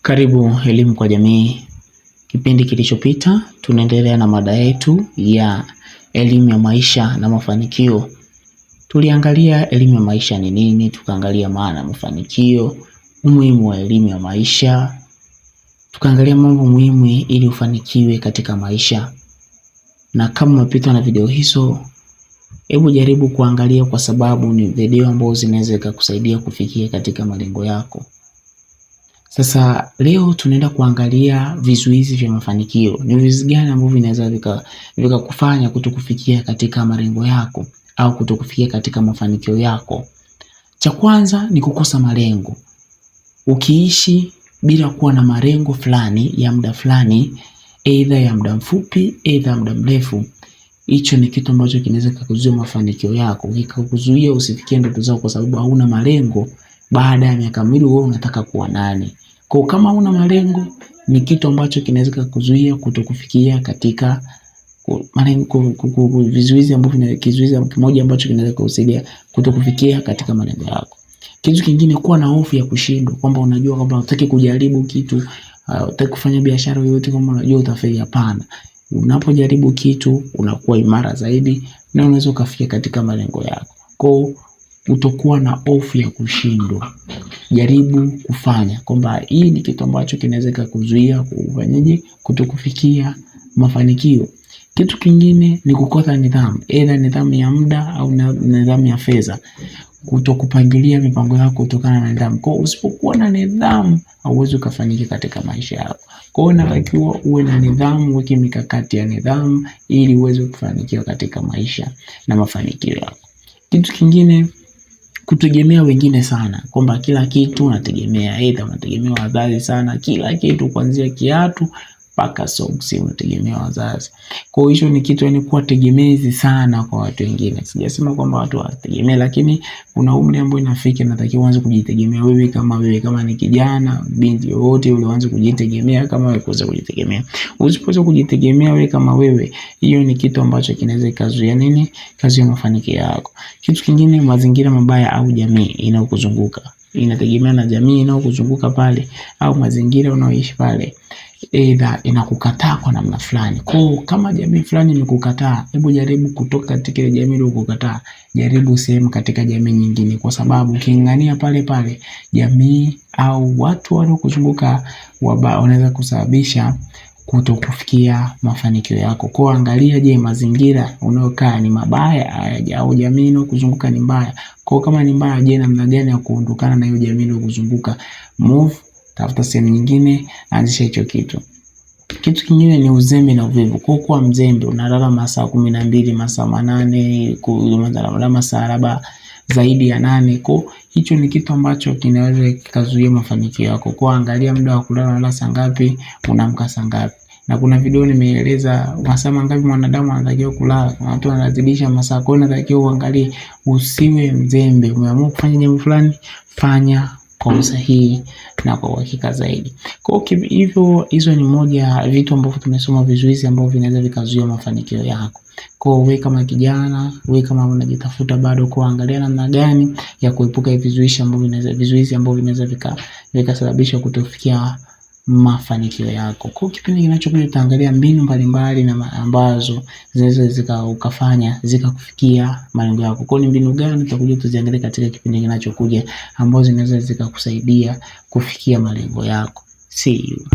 Karibu Elimu kwa Jamii. Kipindi kilichopita tunaendelea na mada yetu ya elimu ya maisha na mafanikio. Tuliangalia elimu ya maisha ni nini, tukaangalia maana ya mafanikio, umuhimu wa elimu ya maisha. Tukaangalia mambo muhimu ili ufanikiwe katika maisha. Na kama umepitwa na video hizo, hebu jaribu kuangalia, kwa sababu ni video ambazo zinaweza kukusaidia kufikia katika malengo yako. Sasa leo tunaenda kuangalia vizuizi vya mafanikio. Ni vizuizi gani ambavyo vinaweza vikakufanya kutokufikia katika malengo yako au kutokufikia katika mafanikio yako. Cha kwanza ni kukosa malengo. Ukiishi bila kuwa na malengo fulani ya muda fulani, aidha ya muda mfupi, aidha ya muda mrefu, hicho ni kitu ambacho kinaweza kukuzuia mafanikio yako, kikakuzuia usifikie ndoto zako, kwa sababu hauna malengo. Baada ya miaka miwili wewe unataka kuwa nani? Kwa kama una malengo, ni kitu ambacho kinaweza kukuzuia kutokufikia katika malengo. Vizuizi ambavyo kizuizi kimoja ambacho kinaweza kukusaidia kutokufikia katika malengo yako. Kitu kingine, kuwa na hofu ya kushindwa, kwamba unajua kwamba unataka kujaribu kitu, unataka kufanya biashara yoyote, kama unajua utafeli. Hapana. Unapojaribu kitu unakuwa imara zaidi na unaweza kufikia katika malengo yako. Kwa kutokuwa na hofu ya kushindwa, jaribu kufanya, kwamba hii ni kitu ambacho kinaweza kukuzuia kufanyaje kutokufikia mafanikio. Kitu kingine ni kukosa nidhamu, aidha nidhamu ya muda au nidhamu ya fedha. Kutokupangilia mipango yako kutokana na nidhamu. Kwa usipokuwa na nidhamu, hauwezi kufanikiwa katika maisha yako. Kwa hiyo unatakiwa uwe na nidhamu, uweke mikakati ya nidhamu ili uweze kufanikiwa katika maisha na mafanikio yako. Kitu kingine, kutegemea wengine sana, kwamba kila kitu unategemea, aidha unategemea wazazi sana, kila kitu kuanzia kiatu mpaka soksi unategemea wazazi. Kwa hiyo ni kitu, yani kuwa tegemezi sana kwa watu wengine. Sijasema kwamba watu wategemea, lakini kuna umri ambao inafika natakiwa uanze kujitegemea wewe. Kama ni kijana, binti yote ule, uanze kujitegemea kama wewe, kuweza kujitegemea. Usipoweza kujitegemea wewe kama wewe, hiyo ni kitu ambacho kinaweza kuzuia nini? Kazi ya mafanikio yako. Kitu kingine, mazingira mabaya au jamii inayokuzunguka. Inategemea na jamii inayokuzunguka pale au mazingira unaoishi pale, aidha inakukataa kwa namna fulani. Kwa kama jamii fulani imekukataa, hebu jaribu kutoka katika ile jamii iliyokukataa, jaribu sehemu katika jamii nyingine, kwa sababu uking'ang'ania pale pale, jamii au watu wanaokuzunguka wanaweza kusababisha kutokufikia mafanikio yako. Kwa angalia, je, mazingira unayokaa ni mabaya au jamii inayokuzunguka ni mbaya? Kwa kama ni mbaya, je, namna gani ya kuondokana na hiyo jamii inayokuzunguka? Move, tafuta sehemu nyingine, anzisha hicho kitu. Kitu kingine ni uzembe na uvivu. Kwa kuwa mzembe, unalala masaa 12, masaa 8, kulala masaa 7 zaidi ya 8. Kwa hicho ni kitu ambacho kinaweza kikazuia mafanikio yako. Kwa angalia muda wa kulala, unalala saa ngapi, unaamka saa ngapi. Na kuna video nimeeleza masaa mangapi mwanadamu anatakiwa kulala. Watu wanazidisha masaa, kwa hiyo unatakiwa uangalie, usiwe mzembe. Umeamua kufanya jambo fulani, fanya kwa usahihi na kwa uhakika zaidi. Kwa hivyo hizo ni moja ya vitu ambavyo tumesoma, vizuizi ambavyo vinaweza vikazuia mafanikio yako. Kwa wewe kama kijana, wewe kama unajitafuta bado, kuangalia namna gani ya kuepuka vizuizi ambavyo vinaweza vikasababisha kutofikia mafanikio yako. Kwa kipindi kinachokuja tutaangalia mbinu mbalimbali na ambazo zinaweza ukafanya zikakufikia malengo yako. Kwa ni mbinu gani tutakuja tuziangalie katika kipindi kinachokuja, ambazo zinaweza zikakusaidia kufikia malengo yako. See you.